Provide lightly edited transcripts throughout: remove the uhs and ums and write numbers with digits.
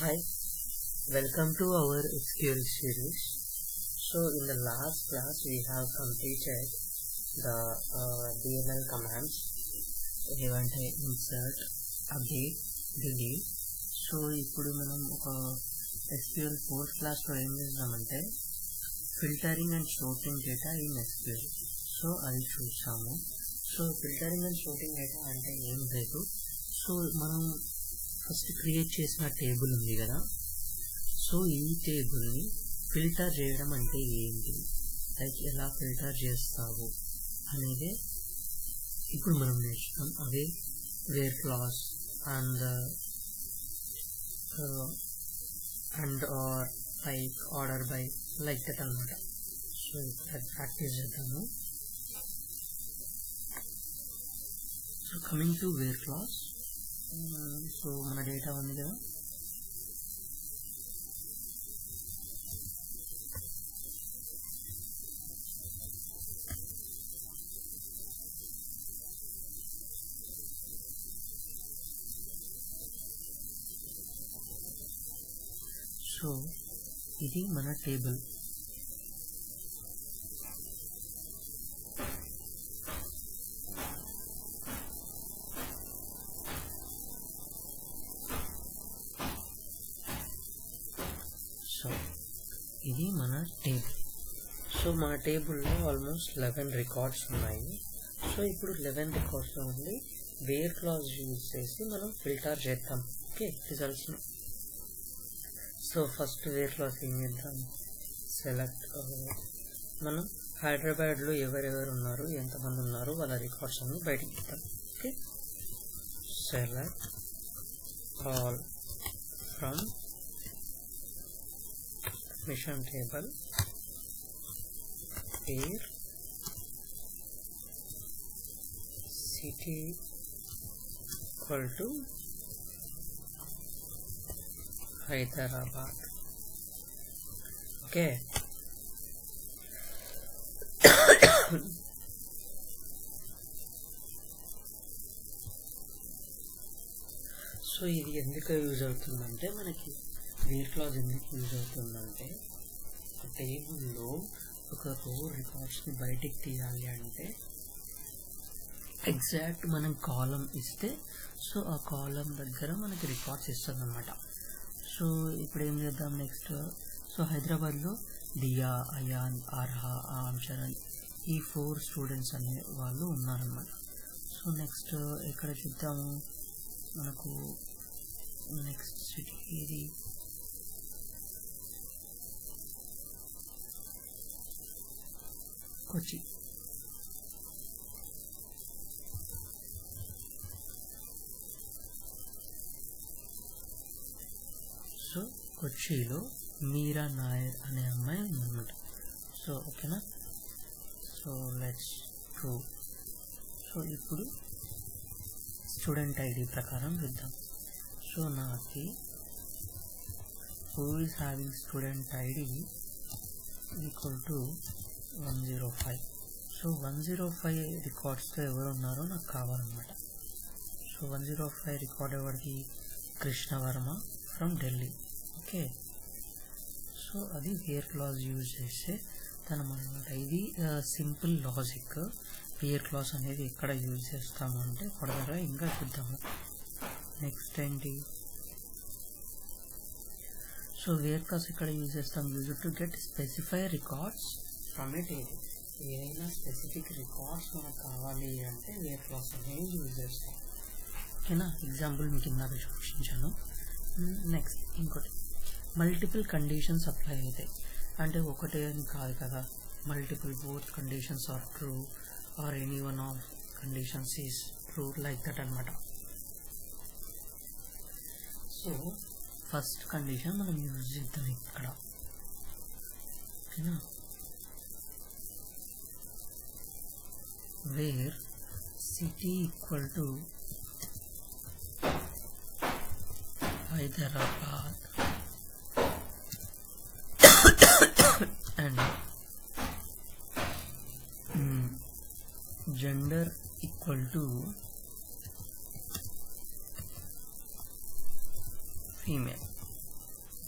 Hi, welcome to our SQL series. So in the last class we have completed the DML commands ఏవంటే insert, update, delete. So ఇప్పుడు మనం ఒక SQL 4th క్లాస్లో ఏం చేద్దామంటే filtering and sorting data in SQL. So అది చూస్తాము. So filtering and sorting data అంటే ఏం లేదు. సో మనం ఫస్ట్ క్రియేట్ చేసిన టేబుల్ ఉంది కదా, సో ఈ టేబుల్ని ఫిల్టర్ చేయడం అంటే ఏంటి, లైక్ ఎలా ఫిల్టర్ చేస్తావు అనేది ఇప్పుడు మనం నేర్చుకున్నాం. అవే where clause and or like order by like that అనమాట. సో ఇప్పుడు ప్రాక్టీస్ చేద్దాము. So coming to where class, so మన డేటా ఉంది కదా, సో ఇది మన టేబుల్. సో ఇది మన టేబుల్. సో మన టేబుల్లో ఆల్మోస్ట్ 11 రికార్డ్స్ ఉన్నాయి. సో ఇప్పుడు 11 రికార్డ్స్లో ఉండి వేర్ క్లాజ్ యూజ్ చేసి మనం ఫిల్టర్ చేద్దాం. Okay, results. So first where clause ఏం చేద్దాం, సెలెక్ట్. మనం హైదరాబాద్లో ఎవరెవరు ఉన్నారు, ఎంతమంది ఉన్నారు, వాళ్ళ రికార్డ్స్ అన్ని బయటకు ఇద్దాం. Okay, select all from admission table where city equal to Hyderabad. Okay. So ఇది ఎందుకు యూజ్ అవుతుందంటే, మనకి వేర్ క్లాజ్ ఎందుకు యూజ్ అవుతుందంటే, ఒక టేబుల్లో ఒక రో రికార్డ్స్ని బయటికి తీయాలి అంటే ఎగ్జాక్ట్ మనం కాలం ఇస్తే సో ఆ కాలం దగ్గర మనకి రికార్డ్స్ ఇస్తుంది అనమాట. సో ఇప్పుడు ఏం చేద్దాం నెక్స్ట్. సో హైదరాబాద్లో దియా, అయాన్, ఆర్హా, చరణ్, ఈ 4 స్టూడెంట్స్ అనే వాళ్ళు ఉన్నారనమాట. సో నెక్స్ట్ ఎక్కడ చూద్దాము, మనకు నెక్స్ట్ సిటీ ఇది కొచ్చి. సో కొచ్చిలో మీరా నాయర్ అనే అమ్మాయి ఉందన్నమాట. సో ఓకేనా. So let's prove. సో ఇప్పుడు స్టూడెంట్ ఐడి ప్రకారం చూద్దాం. సో నాకు who is having student ID equal to 105. So 105 రికార్డ్స్తో ఎవరు ఉన్నారో నాకు కావాలన్నమాట. సో 105 రికార్డ్ ఎవరిది, Krishnavarma from Delhi. Okay, so అది వేర్ క్లాజ్ యూజ్ చేస్తే అనమాట. ఇది సింపుల్ లాజిక్. వేర్ క్లాజ్ అనేది ఎక్కడ యూజ్ చేస్తాము అంటే ఫర్దర్గా ఇంకా చూద్దాము. నెక్స్ట్ ఏంటి, సో వేర్ క్లాజ్ ఇక్కడ యూజ్ చేస్తాం, use to get specify records from A table. ఏదైనా స్పెసిఫిక్ రికార్డ్స్ మనకు కావాలి అంటే వేర్ క్లాజ్ అనేది యూజ్ చేస్తాం. ఓకేనా, ఎగ్జాంపుల్ మీకు ఇందాక చూపించాను. నెక్స్ట్ ఇంకోటి, మల్టిపుల్ కండిషన్స్ అప్లై అవుతాయి అంటే ఒకటే అని కాదు కదా, multiple both conditions are true or any one of conditions is true like that అనమాట. సో ఫస్ట్ కండిషన్ మనం యూజ్ చేద్దాం ఇక్కడ. ఓకేనా, where city equal to Hyderabad and gender equal to female.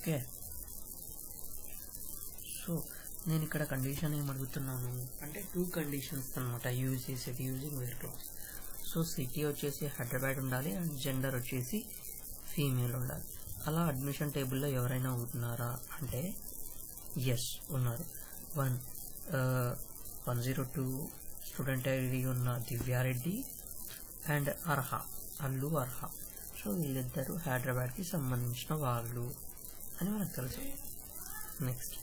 Okay. So నేను ఇక్కడ కండిషన్ ఏం అడుగుతున్నాను అంటే 2 కండిషన్స్ అనమాట యూజ్ చేసేది using where class. So city వచ్చేసి హైదరాబాద్ ఉండాలి అండ్ జెండర్ వచ్చేసి ఫీమేల్ ఉండాలి. అలా అడ్మిషన్ టేబుల్లో ఎవరైనా ఉన్నారా అంటే ఎస్ ఉన్నారు. 102 స్టూడెంట్ ఐడి ఉన్న దివ్యారెడ్డి అండ్ అల్లు అర్హ. సో వీళ్ళిద్దరూ హైదరాబాద్కి సంబంధించిన వాళ్ళు అని మనకు తెలుసు. Next,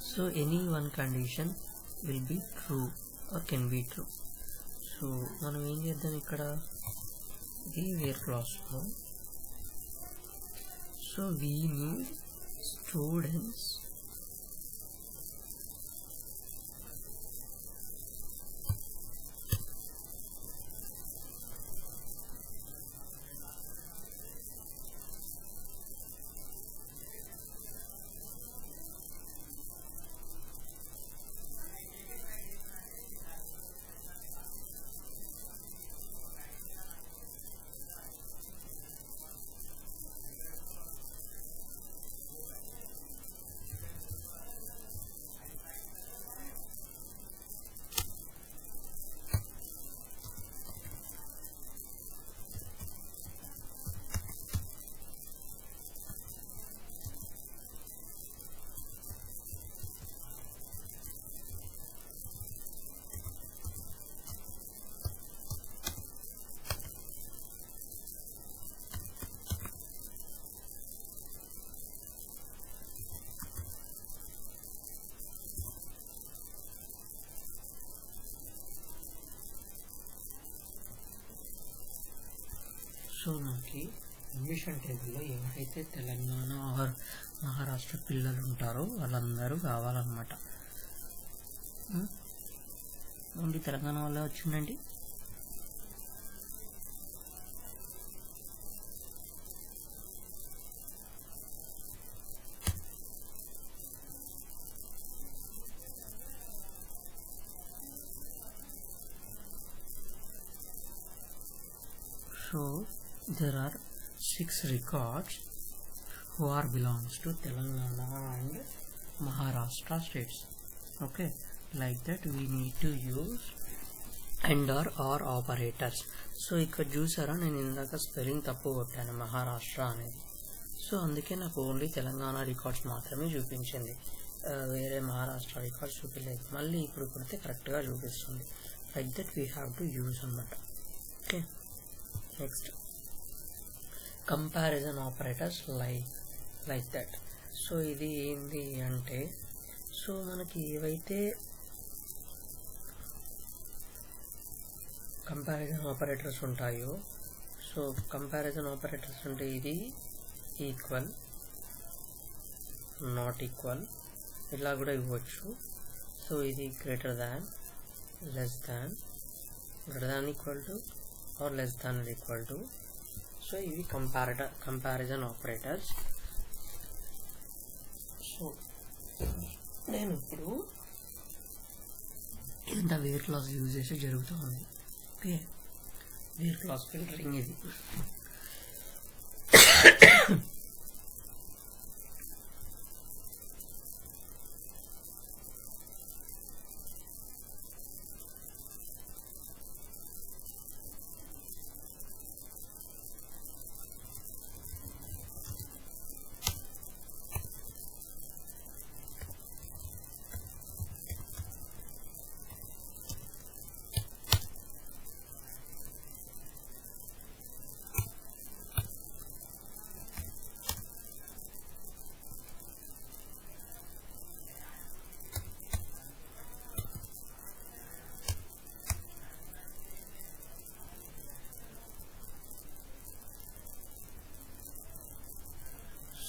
so any one condition will be true or can be true. So మనం ఏం చేద్దాం ఇక్కడ ఈ వేర్ క్లాస్లో. So we need students so మనకి అడ్మిషన్ టేబుల్లో ఎవరైతే తెలంగాణ ఆర్ మహారాష్ట్ర పిల్లలు ఉంటారో వాళ్ళందరూ కావాలన్నమాట. ఓన్లీ తెలంగాణ వాళ్ళే వచ్చిందండి. So there are 6 records who are belongs to Telangana and Maharashtra states. Okay, like that we need to use and or operators. So ఇక్కడ చూసారా, నేను ఇందాక స్పెల్లింగ్ తప్పు కొట్టాను మహారాష్ట్ర అనేది. సో అందుకే నాకు ఓన్లీ తెలంగాణ రికార్డ్స్ మాత్రమే చూపించింది, వేరే మహారాష్ట్ర రికార్డ్స్ చూపించలేదు. మళ్ళీ ఇప్పుడు కొడితే కరెక్ట్గా చూపిస్తుంది. Like that we have to use అన్నమాట. Okay, next comparison operators like that. So ఇది ఏంటి అంటే, సో మనకి ఏవైతే కంపారిజన్ ఆపరేటర్స్ ఉంటాయో, సో కంపారిజన్ ఆపరేటర్స్ అంటే ఇది ఈక్వల్, నాట్ ఈక్వల్ ఇలా కూడా ఇవ్వచ్చు. సో ఇది greater than, less than, greater than equal to or less than or equal to. So ఇవి కంపారిజన్ ఆపరేటర్స్. సో నేను ఇప్పుడు ఇంత వేర్ క్లాస్ యూజ్ చేసి జరుగుతుంది. ఓకే, వేర్ క్లాస్ ఫిల్టరింగ్ ఇది.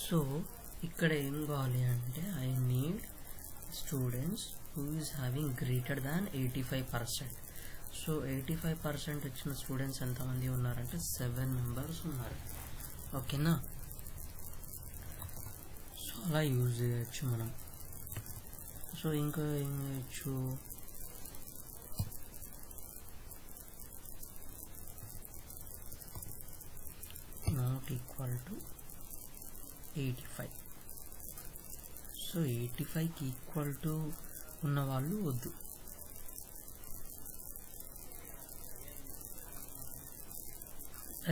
సో ఇక్కడ ఏం కావాలి అంటే, I need students who is having greater than 85%. So 85% వచ్చిన స్టూడెంట్స్ ఎంతమంది ఉన్నారంటే 7 మెంబర్స్ ఉన్నారు. ఓకేనా, సో అలా యూజ్ చేయొచ్చు మనం. సో ఇంకా ఏం చేయొచ్చు, not not equal to 85. So 85కి ఈక్వల్ టు ఉన్న వాళ్ళు వద్దు.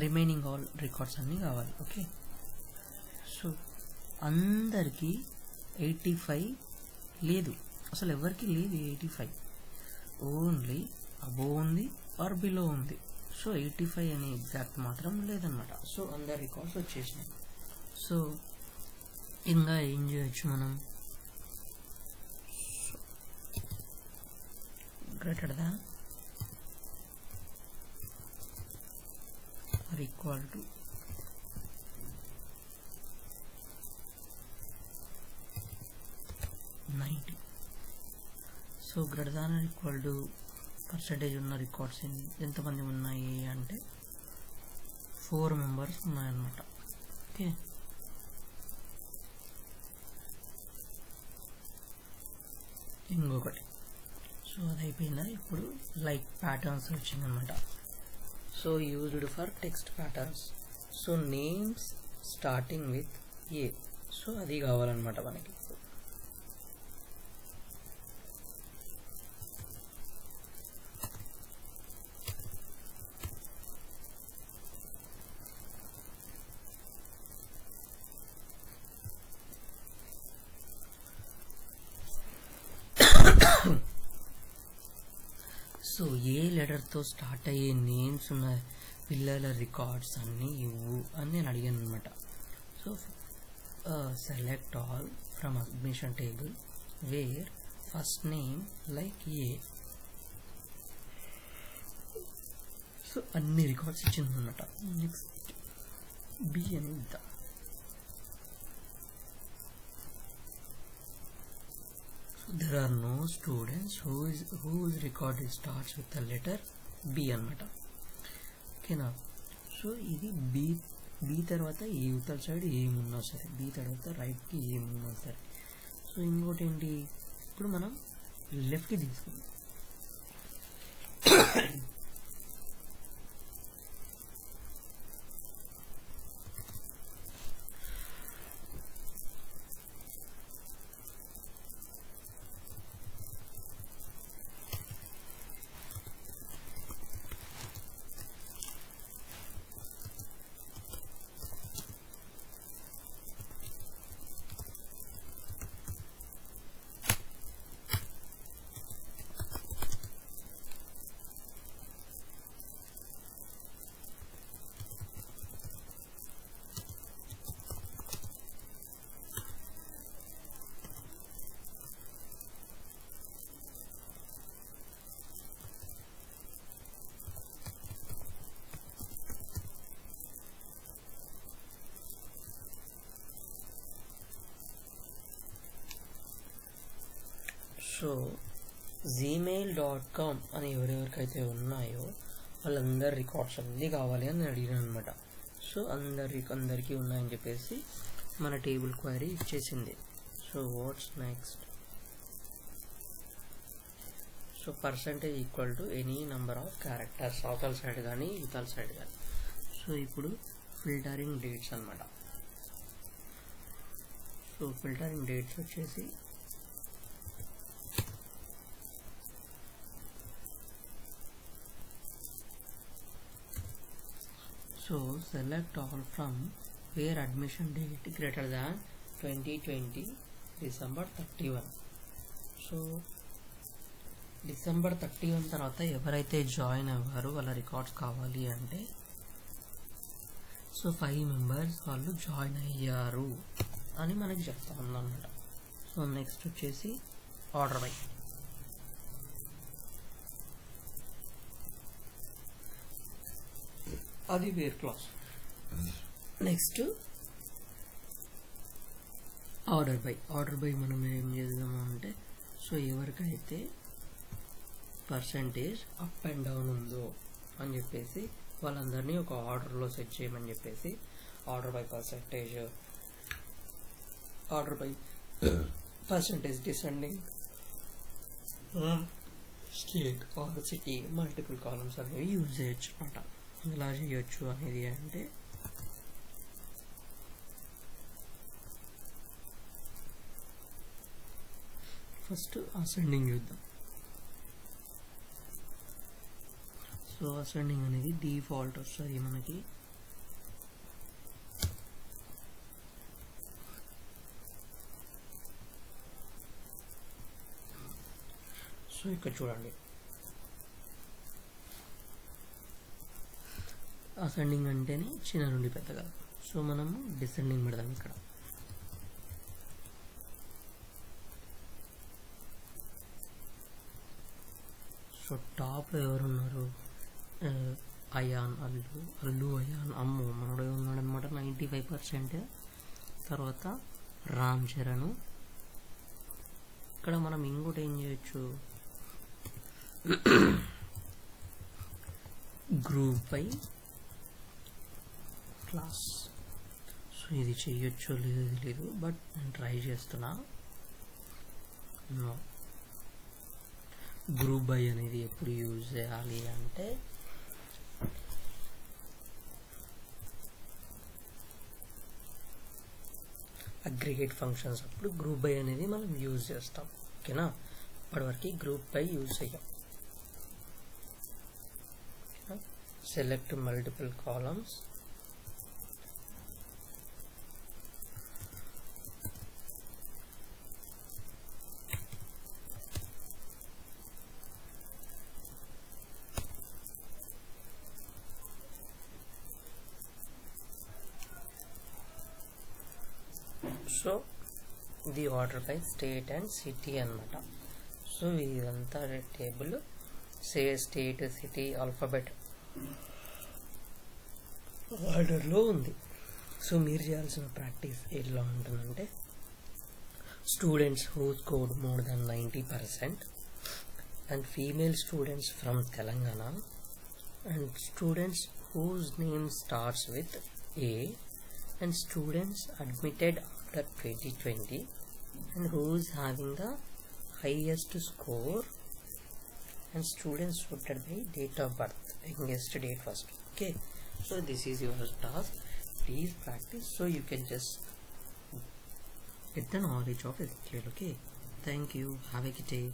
రిమైనింగ్ ఆల్ రికార్డ్స్ అన్నీ కావాలి. ఓకే, సో అందరికీ 85 లేదు, అసలు ఎవరికి లేదు 85, ఓన్లీ అబోవ్ ఉంది ఆర్ బిలో ఉంది. సో 85 అనే ఎగ్జాక్ట్ మాత్రం లేదనమాట. సో అందరి రికార్డ్స్ వచ్చేసినాయి. సో ఇంకా ఏం చేయొచ్చు మనం, greater than or equal to 90. So greater than or equal to percentage ఉన్న రికార్డ్స్ ఎంతమంది ఉన్నాయి అంటే 4 మెంబర్స్ ఉన్నాయన్నమాట. ఓకే, ఇంకొకటి, సో అది అయిపోయిందా. ఇప్పుడు లైక్ ప్యాటర్న్స్ వచ్చిందనమాట. So used for text patterns. So names starting with a, so అది కావాలన్నమాట మనకి. సో ఏ లెటర్తో స్టార్ట్ అయ్యే నేమ్స్ ఉన్న పిల్లల రికార్డ్స్ అన్నీ ఇవ్వు అని నేను అడిగాను అనమాట. So select all from admission table wear first name like A. So అన్ని రికార్డ్స్ ఇచ్చిందనమాట. నెక్స్ట్ బి అని ఇద్దాం. There are no students whose record starts with the letter B అన్నమాట. ఓకేనా. సో ఇది బి తర్వాత ఏ యువతల సైడ్ ఏమున్నా సరే, బి తర్వాత రైట్కి ఏమున్నా సరే. సో ఇంకోటి ఏంటి, ఇప్పుడు మనం లెఫ్ట్కి తీసుకుందాం. సో gmail.com అని ఎవరెవరికైతే ఉన్నాయో వాళ్ళందరి రికార్డ్స్ అన్నీ కావాలి అని నేను అడిగాను అనమాట. సో అందరికీ ఉన్నాయని చెప్పేసి మన టేబుల్ క్వైరీ ఇచ్చేసింది. So what's next, so percentage equal to any number of characters, అవతల సైడ్ కానీ ఇవతల సైడ్ కానీ. సో ఇప్పుడు ఫిల్టరింగ్ డేట్స్ అనమాట. సో ఫిల్టరింగ్ డేట్స్ వచ్చేసి so select all from where admission date greater than 2020 December 31. So December 31 తర్వాత ఎవరైతే join అవ్వారో వాళ్ళ రికార్డ్స్ కావాలి అంటే, సో 5 మెంబర్స్ వాళ్ళు జాయిన్ అయ్యారు అని మనకి చెప్తా ఉందన్నమాట. సో నెక్స్ట్ వచ్చేసి ఆర్డర్ బై. అది where class. Next order by మనం ఏం చేద్దాము అంటే, సో ఎవరికైతే పర్సంటేజ్ అప్ అండ్ డౌన్ ఉందో అని చెప్పేసి వాళ్ళందరినీ ఒక ఆర్డర్లో సెట్ చేయమని చెప్పేసి order by percentage, order by percentage descending state or city multiple columns అనేవి యూజ్ చేయొచ్చు అనమాట. ఎలా చేయొచ్చు అనేది అంటే, ఫస్ట్ అసెండింగ్ చూద్దాం. సో అసెండింగ్ అనేది డిఫాల్ట్ వస్తుంది మనకి. సో ఇక్కడ చూడండి, అసెండింగ్ అంటేనే చిన్న నుండి పెద్దగా. సో మనము డిసెండింగ్ పెడదాం ఇక్కడ. సో టాప్లో ఎవరున్నారు? అయాన్, అల్లు అయాన్, అమ్ము మనోడే ఉన్నాడు అనమాట 95%. తర్వాత రామ్ చరణ్. ఇక్కడ మనం ఇంకోటి ఏం చేయొచ్చు, గ్రూప్ బై క్లాస్. సో ఇది చేయొచ్చో లేదో తెలియదు, బట్ నేను ట్రై చేస్తున్నా. గ్రూప్ బై అనేది ఎప్పుడు యూజ్ చేయాలి అంటే అగ్రిగేట్ ఫంక్షన్స్ అప్పుడు గ్రూప్ బై అనేది మనం యూజ్ చేస్తాం. ఓకేనా, ఇప్పటివరకు గ్రూప్ బై యూజ్ చేయం. Select multiple columns. సో ఇది order by state and city అన్నమాట. సో ఇదంతా టేబుల్ స్టేట్ సిటీ ఆల్ఫాబెట్ ఆర్డర్లో ఉంది. సో మీరు చేయాల్సిన ప్రాక్టీస్ ఎలా ఉంటుందంటే, students who scored more than 90% and female students from Telangana and students whose name starts with A and students admitted after 2020 and who is having the highest score and students voted by date of birth, youngest date first. Okay, so this is your task. Please practice so you can just get the knowledge of SQL. Okay, thank you, have a good day.